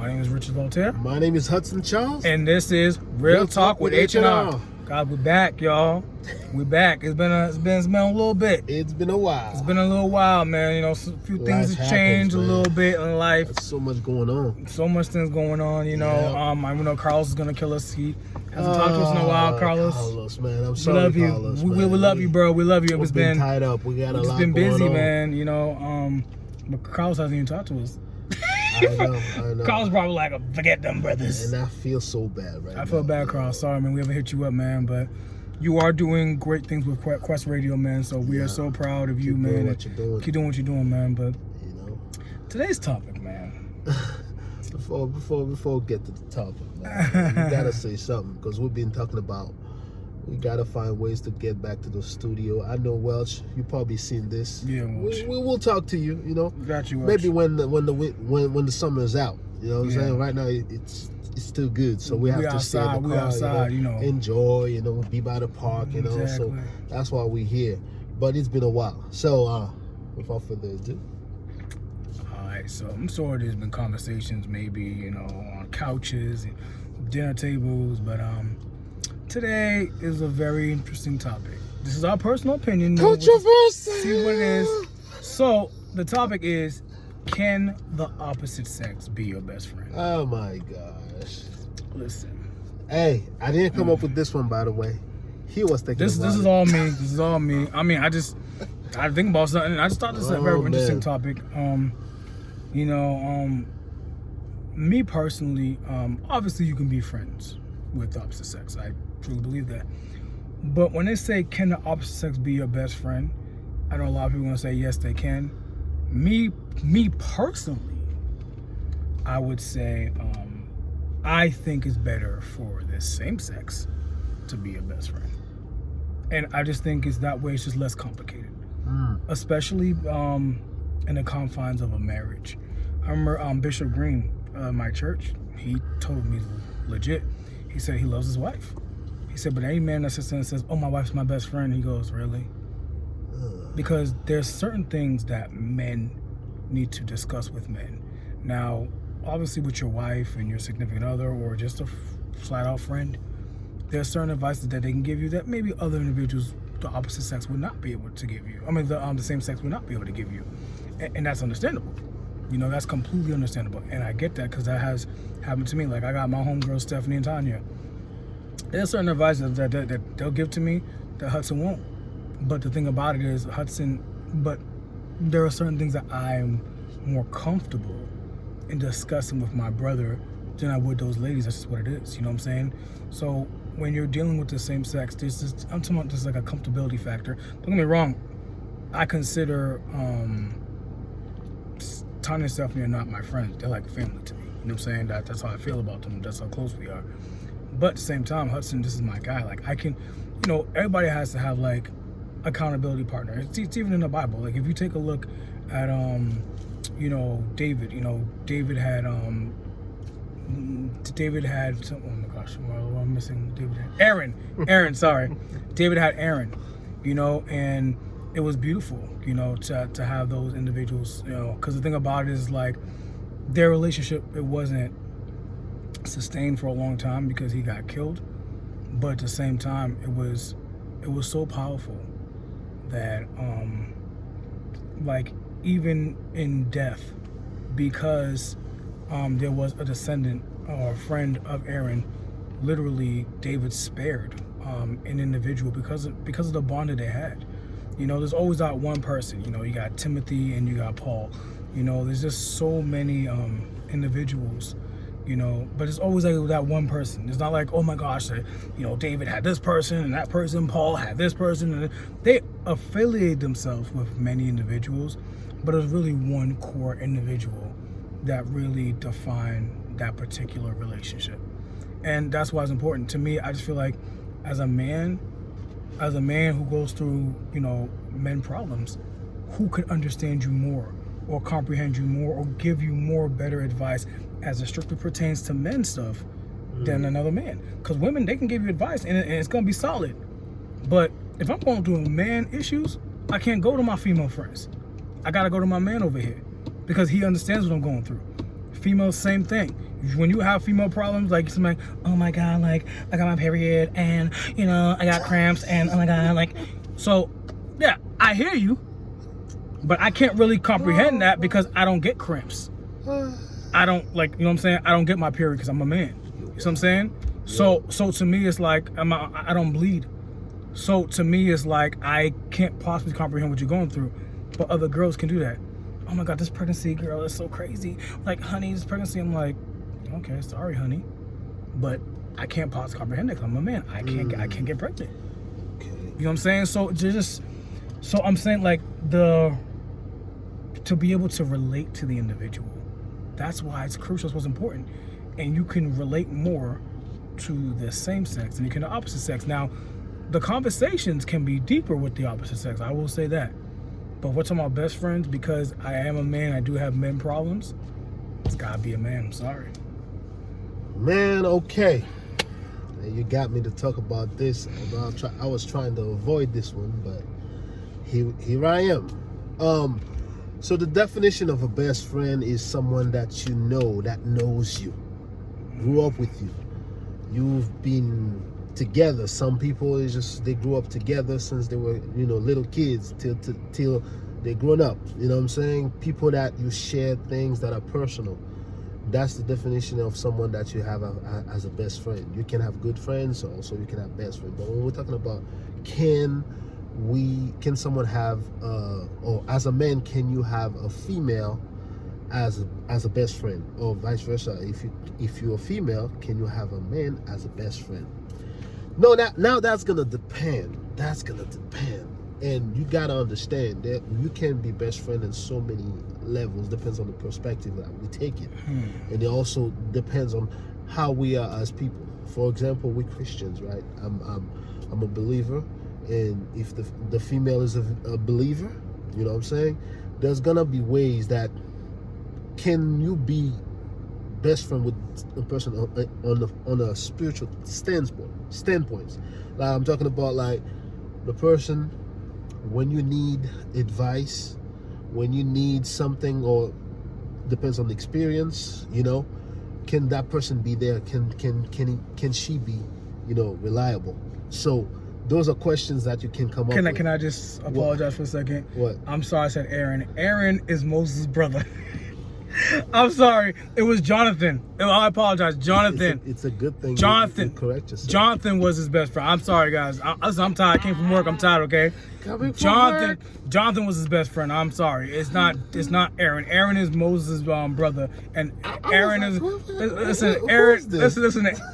My name is Richard Voltaire. My name is Hudson Charles. And this is Real Talk with H&R. God, we're back, y'all. We're back. It's been a little bit. It's been a while. It's been a little while, man. You know, a few things have changed a little bit in life. There's so much going on. So much things going on, you know. Yeah. I know Carlos is gonna kill us. He hasn't talked to us in a while, Carlos. Carlos, man. I'm sorry, we love you. Carlos, we love you, bro. We love you. We've been tied up. We got a lot going on. It's been busy, man. You know, but Carlos hasn't even talked to us. I know. Carlos probably like, forget them brothers. And I feel so bad right now. I feel bad, Carl. Sorry, man. We haven't hit you up, man. But you are doing great things with Quest Radio, man. So we are so proud of you, man. Doing what you're doing. Keep doing what you're doing, man. But you know, today's topic, man. before we get to the topic, man, you gotta say something because we've been talking about. We gotta find ways to get back to the studio. I know Welch, you probably seen this. Yeah, Welch. We will talk to you. You know, Got you, Welch. maybe when the summer is out. You know what I'm saying? Right now it's still good, so we have to stay in the car. Outside, you know, enjoy. You know, be by the park. You know, so that's why we're here. But it's been a while. So without further ado. All right, so I'm sure there's been conversations, maybe on couches and dinner tables, but today is a very interesting topic. This is our personal opinion. Controversy. See what it is. So the topic is, can the opposite sex be your best friend? Oh my gosh. Listen. Hey, I didn't come up with this one, by the way. He was thinking this is all me. This is all me. I mean, I think about something. I just thought this was a very interesting topic. Me personally, obviously you can be friends with the opposite sex. I truly believe that. But when they say, can the opposite sex be your best friend? I know a lot of people are gonna say yes, they can. Me personally, I would say I think it's better for the same sex to be your best friend. And I just think it's that way. It's just less complicated, especially in the confines of a marriage. I remember Bishop Green, my church, he told me legit. He said he loves his wife. He said, but any man that sits there and says, oh, my wife's my best friend, he goes, really? Because there's certain things that men need to discuss with men. Now, obviously with your wife and your significant other or just a flat out friend, there's certain advices that they can give you that maybe other individuals, the opposite sex, would not be able to give you. I mean, the same sex would not be able to give you. And that's understandable. That's completely understandable. And I get that because that has happened to me. Like, I got my homegirls, Stephanie and Tanya. There's certain advices that they'll give to me that Hudson won't. But the thing about it is, but there are certain things that I'm more comfortable in discussing with my brother than I would those ladies. That's just what it is. You know what I'm saying? So when you're dealing with the same sex, I'm talking about just like a comfortability factor. Don't get me wrong. I consider Tanya and Stephanie are not my friends. They're like family to me. You know what I'm saying? That's how I feel about them. That's how close we are. But at the same time, Hudson, this is my guy. Like, I can, everybody has to have like accountability partner. It's even in the Bible. Like, if you take a look at David. David had oh my gosh, I'm missing David. Aaron, sorry. David had Aaron. And it was beautiful, to have those individuals, because the thing about it is, like, their relationship, it wasn't sustained for a long time because he got killed, but at the same time, it was so powerful that like, even in death, because there was a descendant or a friend of Aaron, literally David spared an individual because of the bond that they had. There's always that one person. You got Timothy and you got Paul. There's just so many individuals. But it's always like that one person. It's not like, oh my gosh, David had this person and that person, Paul had this person. And they affiliate themselves with many individuals, but it's really one core individual that really defined that particular relationship. And that's why it's important. To me, I just feel like as a man who goes through, men problems, who could understand you more or comprehend you more or give you more better advice as it strictly pertains to men stuff than another man? Because women, they can give you advice and it's going to be solid. But if I'm going through man issues, I can't go to my female friends. I got to go to my man over here because he understands what I'm going through. Females, same thing. When you have female problems, like somebody, oh my god, like I got my period, and you know I got cramps, and oh my god, like, so yeah, I hear you, but I can't really comprehend that because I don't get cramps. I don't, like, you know what I'm saying? I don't get my period because I'm a man. You know what I'm saying? So to me, it's like I don't bleed. So to me, it's like I can't possibly comprehend what you're going through, but other girls can do that. Oh my god, this pregnancy, girl, is so crazy. Like, honey, this pregnancy. I'm like, okay, sorry, honey, but I can't possibly comprehend it because I'm a man. I can't get pregnant. Okay. You know what I'm saying? So I'm saying, like, to be able to relate to the individual, that's why it's crucial. It's what's important, and you can relate more to the same sex than you can the opposite sex. Now, the conversations can be deeper with the opposite sex. I will say that. But we're talking about best friends, because I am a man. I do have men problems. It's gotta be a man. I'm sorry. Man, okay. You got me to talk about this. I was trying to avoid this one, but here I am. So the definition of a best friend is someone that you know, that knows you, grew up with you. You've been together. Some people is just they grew up together since they were, you know, little kids till they grown up. You know what I'm saying? People that you share things that are personal. That's the definition of someone that you have as a best friend. You can have good friends, also you can have best friends. But when we're talking about can someone have or as a man, can you have a female as a best friend, or vice versa? If you're a female, can you have a man as a best friend? No, now that's gonna depend. That's gonna depend, and you gotta understand that you can be best friend in so many levels. Depends on the perspective that we take it, and it also depends on how we are as people. For example, we Christians, right? I'm a believer, and if the female is a believer, you know what I'm saying? There's gonna be ways that can you be best friend with a person on a spiritual standpoints. Like I'm talking about, like the person when you need advice, when you need something, or depends on the experience, you know, can that person be there? Can she be, you know, reliable? So those are questions that you can come up with. Can I just apologize for a second? What? I'm sorry I said Aaron. Aaron is Moses' brother. I'm sorry. It was Jonathan. I apologize. Jonathan. It's a good thing. Jonathan. You correct yourself. Jonathan was his best friend. I'm sorry, guys. I'm tired. I came from work. I'm tired, okay? Jonathan was his best friend. I'm sorry. It's not Aaron. Aaron is Moses' brother. And Aaron is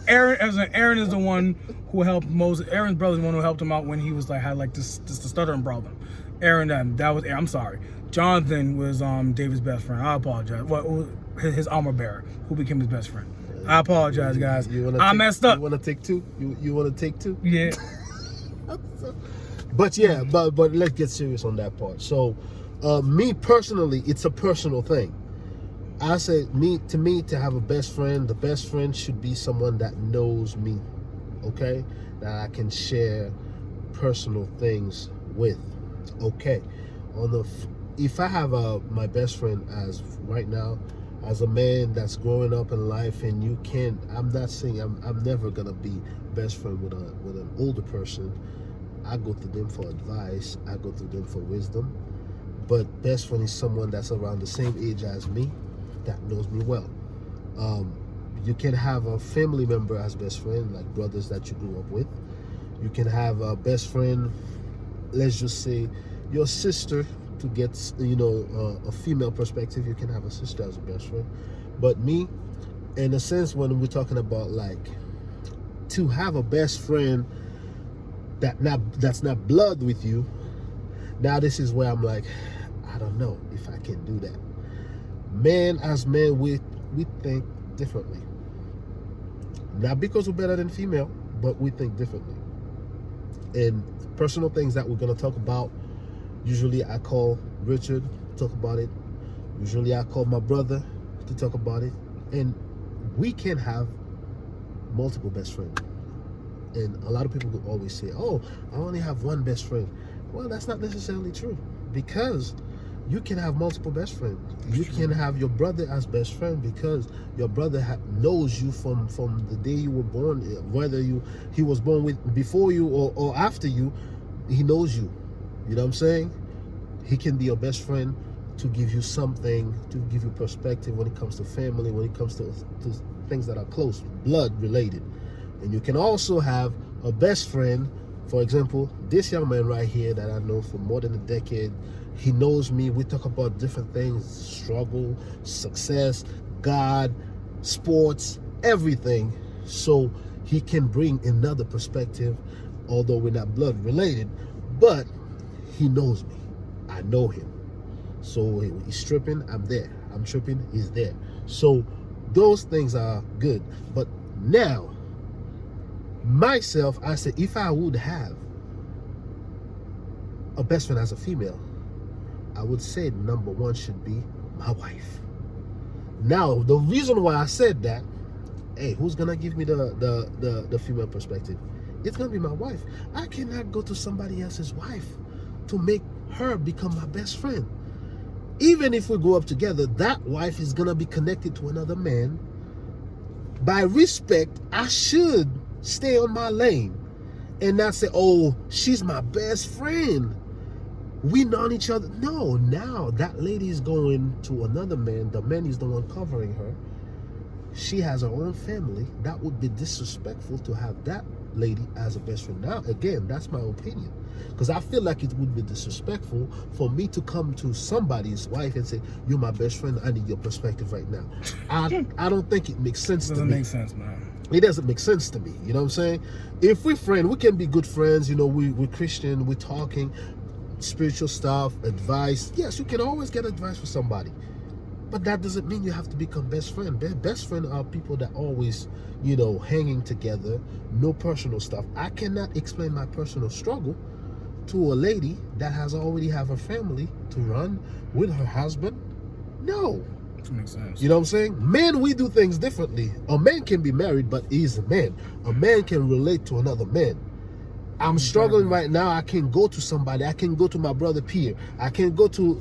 Aaron is the one who helped Moses. Aaron's brother is the one who helped him out when he was had this stuttering problem. Aaron, that was Aaron. I'm sorry. Jonathan was David's best friend. I apologize. Well, his armor bearer, who became his best friend. I apologize, guys. I messed up. You want to take two? You want to take two? Yeah. But yeah, but let's get serious on that part. So, me personally, it's a personal thing. I say to have a best friend, the best friend should be someone that knows me, okay? That I can share personal things with, okay? If I have my best friend as right now, as a man that's growing up in life, and you can't, I'm not saying I'm never gonna be best friend with an older person. I go to them for advice, I go to them for wisdom, but best friend is someone that's around the same age as me, that knows me well. You can have a family member as best friend, like brothers that you grew up with. You can have a best friend, let's just say your sister. To get, you know, a female perspective, you can have a sister as a best friend. But me, in a sense, when we're talking about like to have a best friend that's not blood with you, now this is where I'm like, I don't know if I can do that. Man as man, we think differently. Not because we're better than female, but we think differently. And personal things that we're gonna talk about. Usually I call Richard to talk about it. Usually I call my brother to talk about it. And we can have multiple best friends. And a lot of people will always say, oh, I only have one best friend. Well, that's not necessarily true. Because you can have multiple best friends. You can have your brother as best friend because your brother knows you from the day you were born, whether he was born with before you or after you, he knows you. You know what I'm saying? He can be your best friend to give you something, to give you perspective when it comes to family, when it comes to things that are close, blood related. And you can also have a best friend. For example, this young man right here that I know for more than a decade, he knows me. We talk about different things, struggle, success, God, sports, everything. So he can bring another perspective, although we're not blood related, but he knows me. I know him. So he's tripping, I'm there. I'm tripping, he's there. So those things are good. But now, myself, I said, if I would have a best friend as a female, I would say number one should be my wife. Now, the reason why I said that, hey, who's gonna give me the female perspective? It's gonna be my wife. I cannot go to somebody else's wife to make her become my best friend. Even if we grow up together, that wife is gonna be connected to another man. By respect, I should stay on my lane and not say, oh, she's my best friend, we known each other. No, now that lady is going to another man. The man is the one covering her. She has her own family. That would be disrespectful to have that lady as a best friend. Now, again, that's my opinion, because I feel like it would be disrespectful for me to come to somebody's wife and say, you're my best friend, I need your perspective right now. I don't think it makes sense to me. Doesn't make sense, man. It doesn't make sense to me. You know what I'm saying? If we're friends, we can be good friends. You know, we're Christian, we're talking spiritual stuff, advice. Yes, you can always get advice from somebody. But that doesn't mean you have to become best friend. Best friend are people that always, you know, hanging together, no personal stuff. I cannot explain my personal struggle to a lady that has already have a family to run with her husband. No. That makes sense. You know what I'm saying? Men, we do things differently. A man can be married, but he's a man. A man can relate to another man. I'm struggling right now. I can go to somebody. I can go to my brother Pierre. I can go to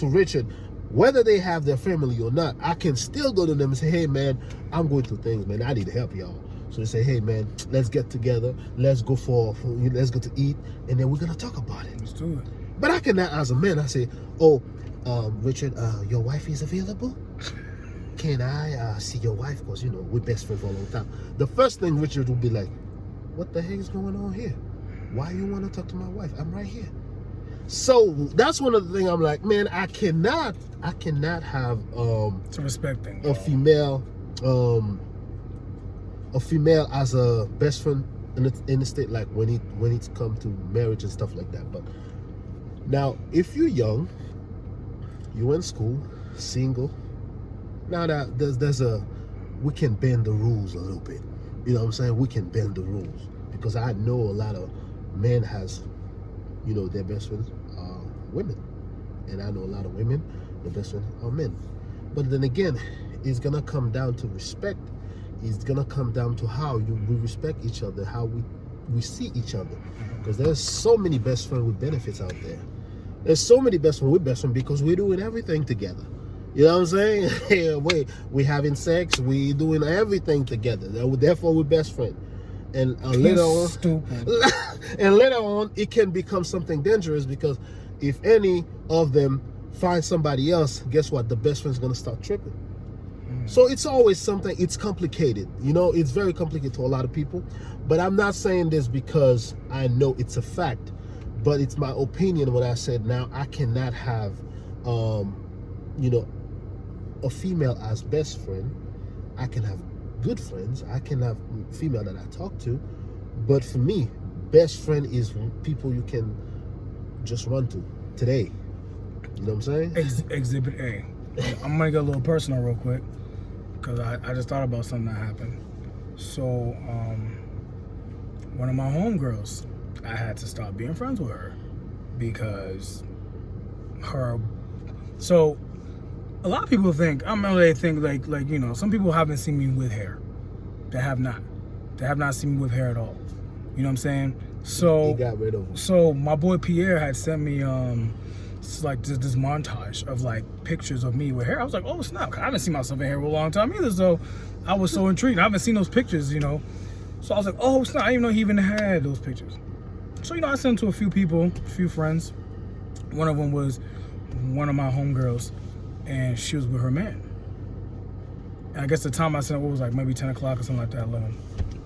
Richard. Whether they have their family or not, I can still go to them and say, hey, man, I'm going through things, man. I need help, y'all. So they say, hey, man, let's get together. Let's go let's go to eat. And then we're going to talk about it. Let's do it. But I cannot, as a man, I say, oh, Richard, your wife is available? Can I see your wife? Because, you know, we're best friends for a long time. The first thing Richard will be like, what the heck is going on here? Why you want to talk to my wife? I'm right here. So that's one of the things I'm like, man, I cannot have It's a respect thing. a female as a best friend in the state, like when it comes to marriage and stuff like that. But now, if you're young, you in school, single, now that there's we can bend the rules a little bit. You know what I'm saying? We can bend the rules, because I know a lot of men has, you know, their best friends are women, and I know a lot of women, their best friends are men. But then again, it's gonna come down to respect. It's gonna come down to how we respect each other, how we see each other. Because there's so many best friends with benefits out there. There's so many best friends with best friends because we're doing everything together. You know what I'm saying? we having sex, we doing everything together. Therefore, we're best friends. And later on, stupid. and later on, it can become something dangerous, because if any of them find somebody else, guess what? The best friend's gonna start tripping. So it's always something. It's complicated. You know, it's very complicated to a lot of people. But I'm not saying this because I know it's a fact, but it's my opinion. When I said, now I cannot have, you know, a female as best friend. I can have good friends. I can have female that I talk to, but for me, best friend is people you can just run to today. You know what I'm saying? Exhibit A. I'm gonna get a little personal real quick, because I just thought about something that happened. So one of my homegirls, I had to stop being friends with her because so a lot of people think, they think like you know, some people haven't seen me with hair. They have not seen me with hair at all. You know what I'm saying? So he got rid of them. So my boy Pierre had sent me it's like this montage of like pictures of me with hair. I was like, oh snap! I haven't seen myself in hair for a long time either, so I was so intrigued. I haven't seen those pictures, you know. So I was like, oh snap! I didn't even know he even had those pictures. So I sent them to a few people, a few friends. One of them was one of my homegirls, and she was with her man. And I guess the time I sent it was like maybe 10 o'clock or something like that, 11.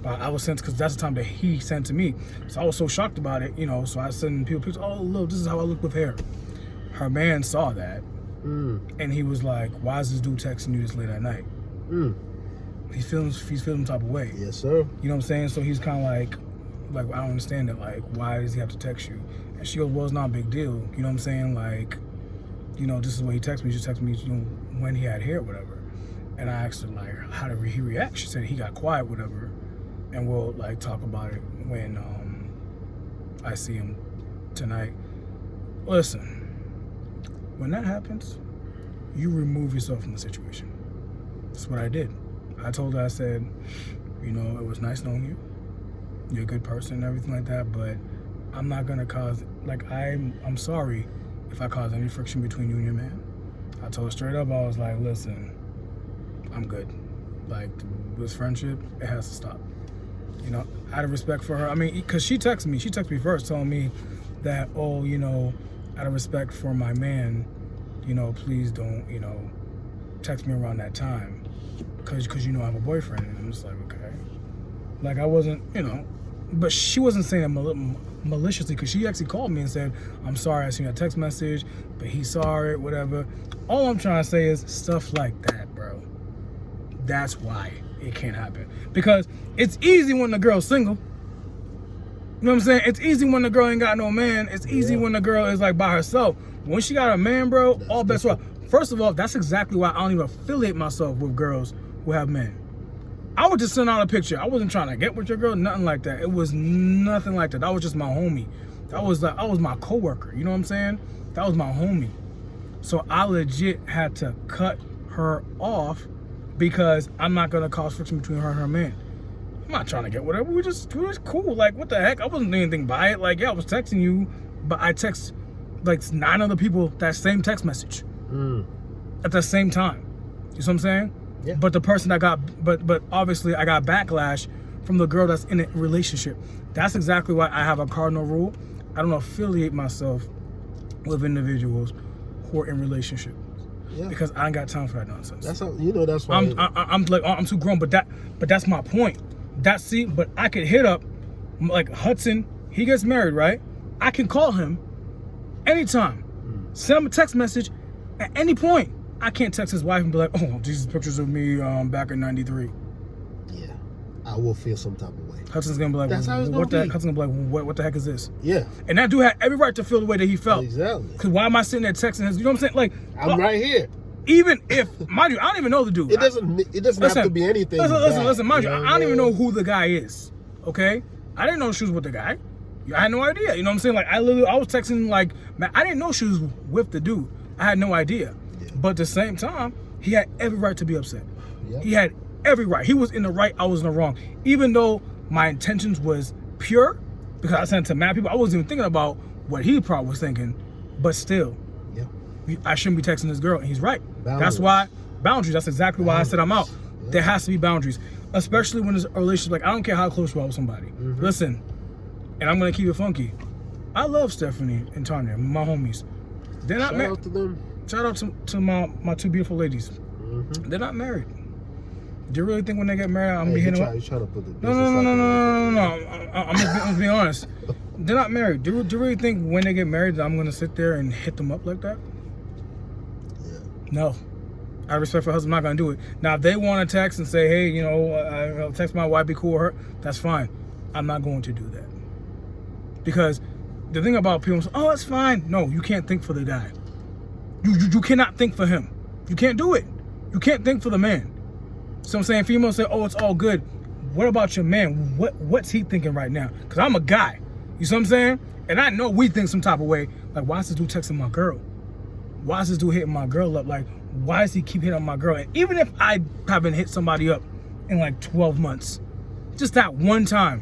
But I was sent, because that's the time that he sent to me. So I was so shocked about it, so I sent people pictures. Oh, look, this is how I look with hair. Her man saw that, and he was like, why is this dude texting you this late at night? He's feeling some type of way. Yes, sir. You know what I'm saying? So he's kind of like, I don't understand it. Like, why does he have to text you? And she goes, well, it's not a big deal. You know what I'm saying? Like, this is what he texted me. He just texted me, when he had hair, whatever. And I asked her, like, how did he react? She said he got quiet, whatever. And we'll, like, talk about it when I see him tonight. Listen, when that happens, you remove yourself from the situation. That's what I did. I told her, I said, it was nice knowing you. You're a good person and everything like that, but I'm not gonna cause, I'm sorry if I cause any friction between you and your man. I told her straight up, I was like, listen, I'm good. Like, this friendship, it has to stop. Out of respect for her. I mean, because she texted me first telling me that, oh, out of respect for my man, please don't, text me around that time. Because I have a boyfriend. And I'm just like, okay. Like, I wasn't, but she wasn't saying it maliciously, because she actually called me and said, I'm sorry, I seen your text message, but he saw it, whatever. All I'm trying to say is stuff like that, bro. That's why it can't happen. Because it's easy when the girl's single. You know what I'm saying? It's easy when the girl ain't got no man. It's easy when the girl is like by herself. When she got a man, bro, that's all best. First of all, that's exactly why I don't even affiliate myself with girls who have men. I would just send out a picture. I wasn't trying to get with your girl, nothing like that. It was nothing like that. That was just my homie. That was my coworker. You know what I'm saying? That was my homie. So I legit had to cut her off because I'm not gonna cause friction between her and her man. I'm not trying to get whatever. We're just cool. Like, what the heck? I wasn't doing anything by it. Like, yeah, I was texting you, but I text like 9 other people that same text message at the same time. You see what I'm saying? Yeah. But the person that but obviously I got backlash from the girl that's in a relationship. That's exactly why I have a cardinal rule. I don't affiliate myself with individuals who are in relationships. Yeah. Because I ain't got time for that nonsense. That's how, that's why I'm too grown. But that's my point. But I could hit up like Hudson. He gets married, right? I can call him anytime. Send him a text message at any point. I can't text his wife and be like, oh, these pictures of me back in '93. Yeah, I will feel some type of way. Hudson's gonna be like, that's how it's gonna be. Hudson's gonna be like, what the heck is this? Yeah. And that dude had every right to feel the way that he felt. Exactly. Because why am I sitting there texting his? You know what I'm saying? Like, I'm right here. Even if, mind you, I don't even know the dude. It doesn't have to be anything. Listen, mind you, I don't even know who the guy is. Okay, I didn't know she was with the guy. I had no idea. You know what I'm saying? Like, I was texting like, man, I didn't know she was with the dude. I had no idea. Yeah. But at the same time, he had every right to be upset. Yep. He had every right. He was in the right. I was in the wrong. Even though my intentions was pure, because I sent it to mad people, I wasn't even thinking about what he probably was thinking. But still, I shouldn't be texting this girl. And he's right. Boundaries. That's why boundaries. That's exactly why I said I'm out. Yeah. There has to be boundaries, especially when there's a relationship. Like, I don't care how close you are with somebody. Listen, and I'm gonna keep it funky. I love Stephanie and Tanya, my homies. They're not married. Shout out to them. Shout out to my 2 beautiful ladies. They're not married. Do you really think when they get married, I'm gonna be hitting them? You trying to put the No. I'm just being honest. They're not married. Do you really think when they get married that I'm gonna sit there and hit them up like that? Yeah. No. Out of respect for her husband, I'm not gonna do it. Now, if they want to text and say, hey, text my wife, be cool with her, that's fine. I'm not going to do that. Because the thing about people, oh, it's fine. No, you can't think for the guy. You cannot think for him. You can't do it. You can't think for the man. So I'm saying, females say, oh, it's all good. What about your man? What's he thinking right now? Because I'm a guy. You see what I'm saying? And I know we think some type of way. Like, why is this dude texting my girl? Why is this dude hitting my girl up? Like, why does he keep hitting on my girl? And even if I haven't hit somebody up in like 12 months, just that one time,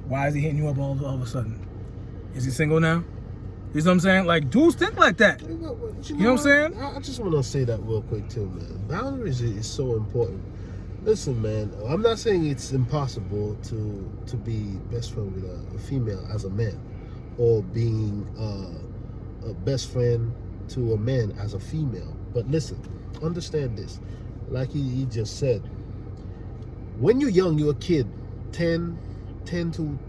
why is he hitting you up all of a sudden? Is he single now? You know what I'm saying? Like, dudes think like that. You know what I'm saying? I just want to say that real quick too, man. Boundaries is so important. Listen, man, I'm not saying it's impossible to be best friend with a female as a man, or being a best friend to a man as a female. But listen, understand this. Like he just said, when you're young, you're a kid, 10 to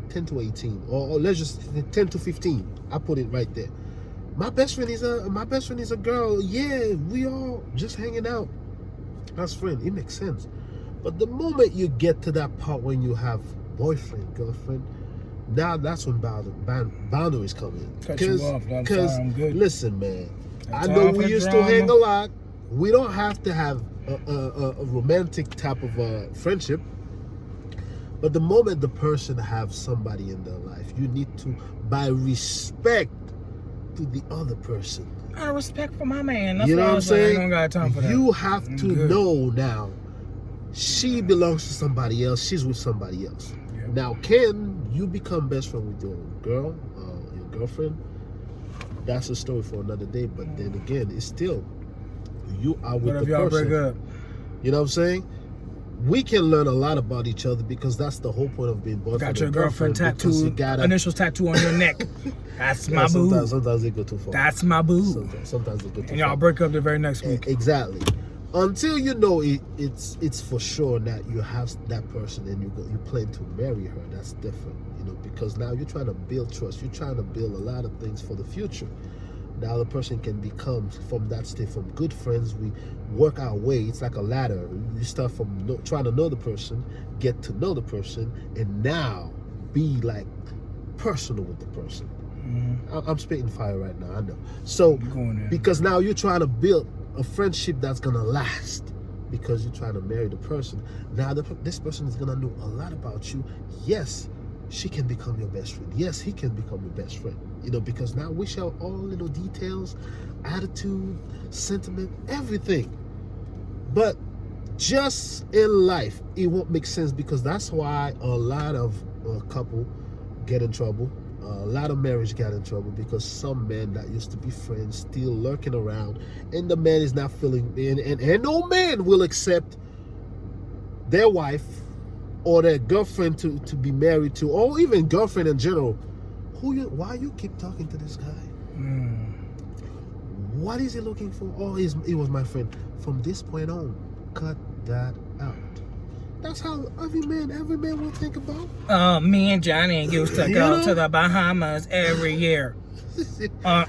18, or let's just 10 to 15. I put it right there. My best friend is a girl. Yeah, we all just hanging out as friends. It makes sense. But the moment you get to that part when you have boyfriend, girlfriend, now that's when boundaries come in. Cut you off. I'm sorry, I'm good. Listen, man, That's I know all we for used to drama. hang a lot. We don't have to have a romantic type of friendship. But the moment the person have somebody in their life, you need to, by respect to the other person. Out of respect for my man. That's You know why what I I'm was like, I saying? don't got time for that. You have I'm to good. know now, she belongs to somebody else. She's with somebody else. Yep. Now, can you become best friend with your girl, your girlfriend? That's a story for another day. But then again, it's still, you are with What if the y'all person. break up? You know what I'm saying? We can learn a lot about each other because that's the whole point of being boyfriend Got your and girlfriend because you tattooed, gotta, initials tattoo on your neck. That's yeah, my boo. sometimes they go too far. That's my boo. Sometimes they go too And y'all far. break up the very next week. Exactly. Until you know it's for sure that you have that person and you plan to marry her. That's different, you know, because now you're trying to build trust. You're trying to build a lot of things for the future. Now the person can become from that state, from good friends. We work our way. It's like a ladder. You start from trying to know the person, get to know the person, and now be like personal with the person. I'm spitting fire right now, I know. So You going there. because now you're trying to build a friendship that's gonna last, because you're trying to marry the person. Now this person is gonna know a lot about you. Yes, she can become your best friend. Yes, he can become your best friend. You know, because now we share all little details, attitude, sentiment, everything. But just in life, it won't make sense, because that's why a lot of couple get in trouble. A lot of marriage got in trouble because some men that used to be friends still lurking around, and the man is not feeling, and no man will accept their wife or their girlfriend to be married to, or even girlfriend in general. Why you keep talking to this guy? What is he looking for? Oh, he was my friend. From this point on, cut that out. That's how every man will think about. Me and Johnny used to You go know? to the Bahamas every year.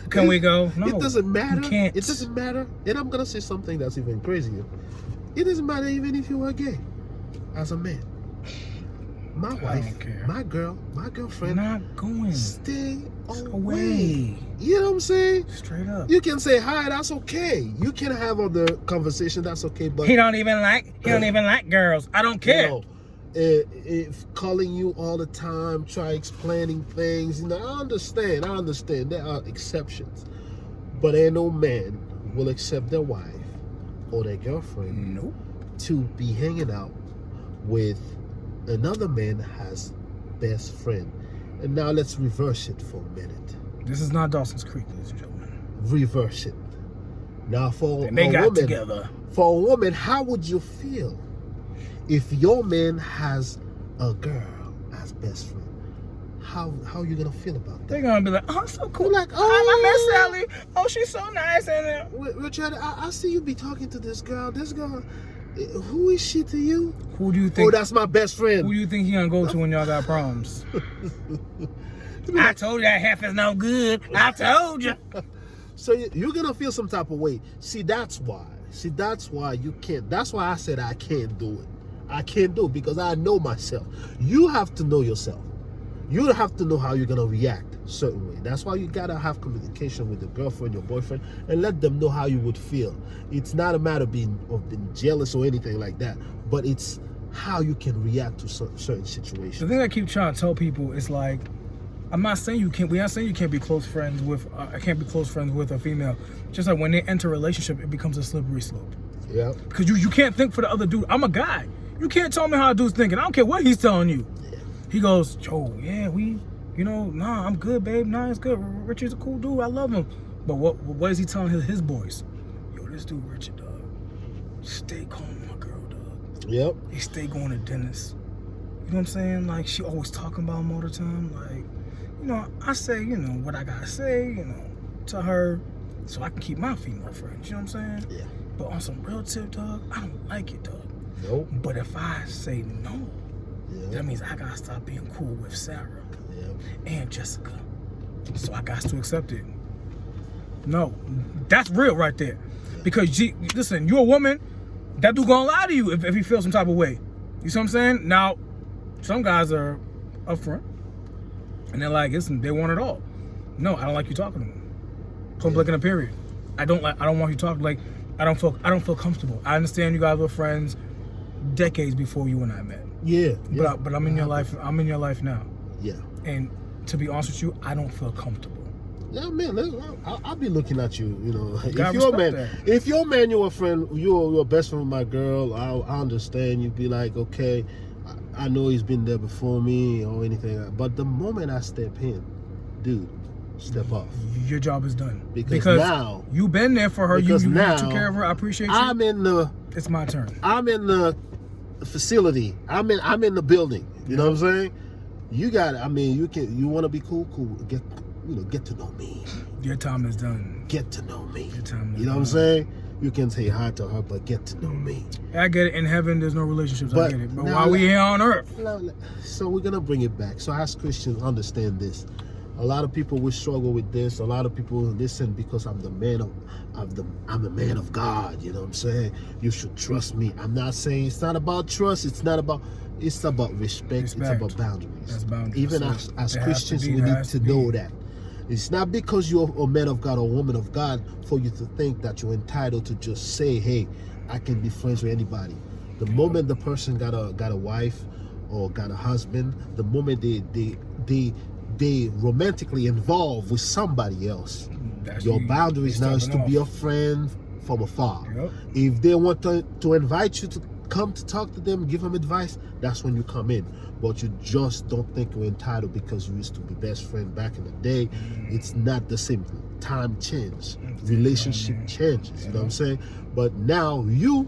Can we go? No. It doesn't matter. You can't. It doesn't matter. And I'm gonna say something that's even crazier. It doesn't matter even if you are gay. As a man, my wife, don't care. my girl, my girlfriend, Not going. stay away. Away. You know what I'm saying? Straight up. You can say hi, that's okay. You can have other conversation, that's okay. But He don't even like girls. I don't care. you know, if calling you all the time, try explaining things, you know, I understand. There are exceptions, but ain't no man will accept their wife or their girlfriend Nope. to be hanging out with another man has best friend. And now let's reverse it for a minute. This is not Dawson's Creek, ladies and gentlemen. Reverse it. Now for And they a got woman, together. for a woman, how would you feel if your man has a girl as best friend? How you gonna feel about They're that? gonna be like, oh, so cool. Like, I miss Sally. Oh, she's so nice. And Richard, I see you be talking to this girl. This girl, who is she to you? who do you think? Oh, that's my best friend. Who do you think he gonna go to when y'all got problems? I told you that half is no good. I told you. So you're gonna feel some type of way. See, that's why you can't. That's why I said I can't do it. I can't do it because I know myself. You have to know yourself. You have to know how you're gonna react a certain way. That's why you gotta have communication with your girlfriend, your boyfriend, and let them know how you would feel. It's not a matter of being jealous or anything like that, but it's how you can react to certain The situations. thing I keep trying to tell people is like, I'm not saying you can't. We're not saying you can't be close friends with. I can't be close friends with a female. Just like when they enter a relationship, it becomes a slippery slope. Yeah. Because you can't think for the other dude. I'm a guy. You can't tell me how a dude's thinking. I don't care what he's telling you. He goes, Joe, yeah, we Nah, I'm good, babe. Nah, it's good. Richard's a cool dude. I love him. But what is he telling his boys? Yo, this dude Richard, dog, stay calm with my girl, dog. Yep. He stay going to dentists. You know what I'm saying? Like, she always talking about him all the time. Like, I say, what I gotta say, to her, so I can keep my female friends. You know what I'm saying? Yeah. But on some real tip, dog, I don't like it, dog. Nope. But if I say no, Yeah. that means I gotta stop being cool with Sarah Yeah. and Jessica. So I got to accept it. No, that's real right there. Because listen, you're a woman, that dude gonna lie to you if he feels some type of way. You see what I'm saying? Now, some guys are upfront and they're like, listen, they want it all. No, I don't like you talking to them. Point blank in a period. I don't want you talking like I don't feel comfortable. I understand you guys were friends decades before you and I met. Yeah. But I'm in your life. I'm in your life now. Yeah. And to be honest with you, I don't feel comfortable. Yeah, man. I'll be looking at you. If gotta you're a respect man, that. if you're a man, you're a friend. You're best friend with my girl. I understand. You'd be like, okay, I know he's been there before me or anything. But the moment I step in, dude, step off. Your job is done. Because now you've been there for her. You because took now care of her. I appreciate you. It's my turn. I'm in the facility. I'm in the building. You know what I'm saying? You got it. I mean, you want to be cool. Get to know me. Your time is done. Get to know me. Your time is You know what I'm done. saying? You can say hi to her, but get to know me. I get it. In heaven, there's no relationships. I But get it. But now while we here on earth, So we're gonna bring it back. So as Christians, understand this. A lot of people will struggle with this. A lot of people listen because I'm the man I'm a man of God. You know what I'm saying? You should trust me. I'm not saying it's not about trust. It's about respect. It's about boundaries. That's boundaries. Even So as it has Christians, to be, we there need has to to be. know that. It's not because you're a man of God or a woman of God for you to think that you're entitled to just say, hey, I can be friends with anybody. The moment the person got a wife or got a husband, the moment they romantically involved with somebody else, your boundaries now is to be a friend from afar. Yep. If they want to invite you to come to talk to them, give them advice, that's when you come in. But you just don't think you're entitled because you used to be best friend back in the day. It's not the same. Time changes, relationship changes. You know what I'm saying? But now you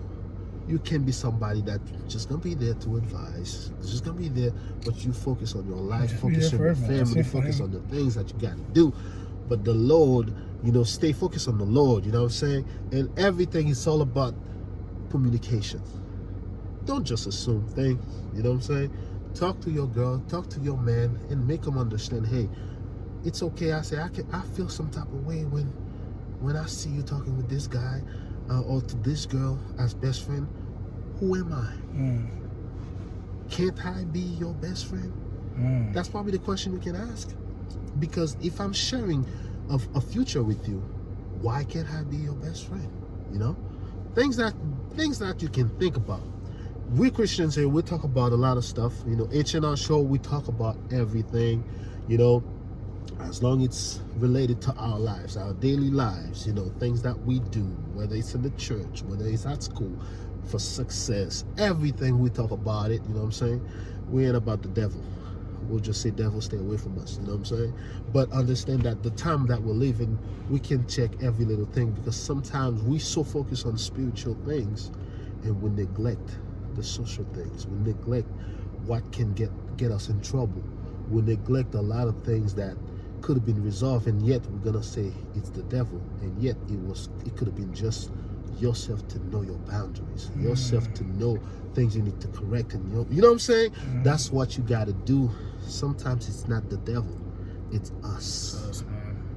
can be somebody that just gonna be there to advise. Just gonna be there, but you focus on your life, focus on your family, focus on the things that you gotta do. But the Lord, stay focused on the Lord. You know what I'm saying? And everything is all about communication. Don't just assume things. You know what I'm saying? Talk to your girl, talk to your man, and make them understand. Hey, it's okay. I feel some type of way when I see you talking with this guy or to this girl as best friend. Who am I? Can't I be your best friend? That's probably the question we can ask. Because if I'm sharing a future with you, why can't I be your best friend? Things that you can think about. We Christians here, we talk about a lot of stuff. H&R Show, we talk about everything, as long as it's related to our lives, our daily lives, things that we do, whether it's in the church, whether it's at school, for success, everything we talk about it, you know what I'm saying? We ain't about the devil. We'll just say, devil, stay away from us, you know what I'm saying? But understand that the time that we're living, we can check every little thing, because sometimes we so focus on spiritual things and we neglect the social things. We neglect what can get us in trouble. We neglect a lot of things that could have been resolved, and yet we're gonna say it's the devil, and yet it could have been just yourself to know your boundaries, yourself to know things you need to correct, and you know what I'm saying? That's what you got to do. Sometimes it's not the devil, it's us.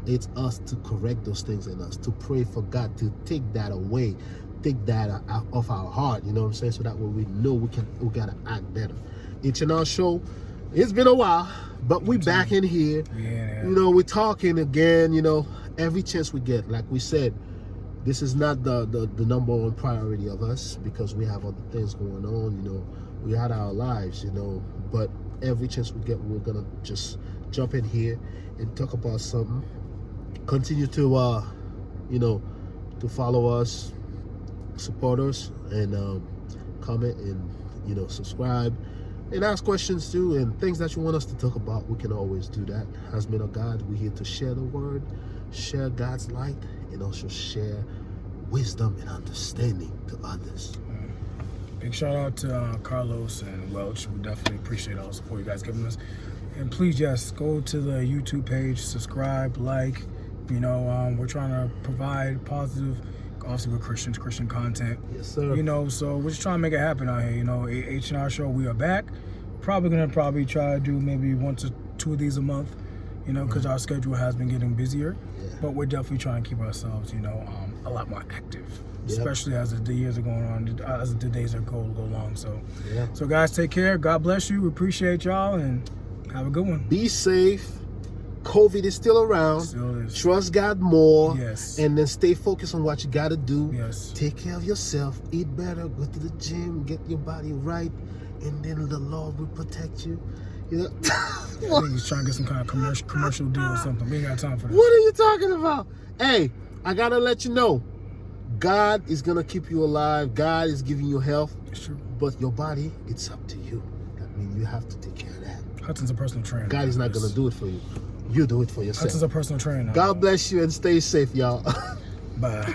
It's us to correct those things in us, to pray for God to take that away, take that out of our heart, you know what I'm saying? So that way we know we gotta act better. H&R Show, it's been a while, but we back in here. Yeah. We're talking again, every chance we get. Like we said, this is not the number one priority of us, because we have other things going on, we had our lives, but every chance we get, we're gonna just jump in here and talk about something. Continue to to follow us, support us, and comment, and subscribe. And ask questions too, and things that you want us to talk about. We can always do that. As men of God, we're here to share the word, share God's light, and also share wisdom and understanding to others. Big shout out to Carlos and Welch. We definitely appreciate all the support you guys giving us. And please, yes, go to the YouTube page, subscribe, like. You know, we're trying to provide positive, obviously with Christian content. Yes, sir. You know, so we're just trying to make it happen out here. You know, H&R Show, we are back. Probably gonna try to do maybe 1 to 2 of these a month. You know, because our schedule has been getting busier. Yeah. But we're definitely trying to keep ourselves, you know, a lot more active. Yep. Especially as the years are going on, as the days are go long. So, Yeah. so guys, take care. God bless you. We appreciate y'all and have a good one. Be safe. COVID is still around. Still is. Trust God more. Yes. And then stay focused on what you got to do. Yes. Take care of yourself. Eat better. Go to the gym. Get your body right. And then the Lord will protect you. You know? I think he's trying to get some kind of commercial deal or something. We ain't got time for this. What are you talking about? Hey, I got to let you know. God is going to keep you alive. God is giving you health. It's true. But your body, it's up to you. I mean, you have to take care of that. Hudson's a personal trainer. God is not going to do it for you. You do it for Hudson's yourself. a personal trainer. God bless you and stay safe, y'all. Bye.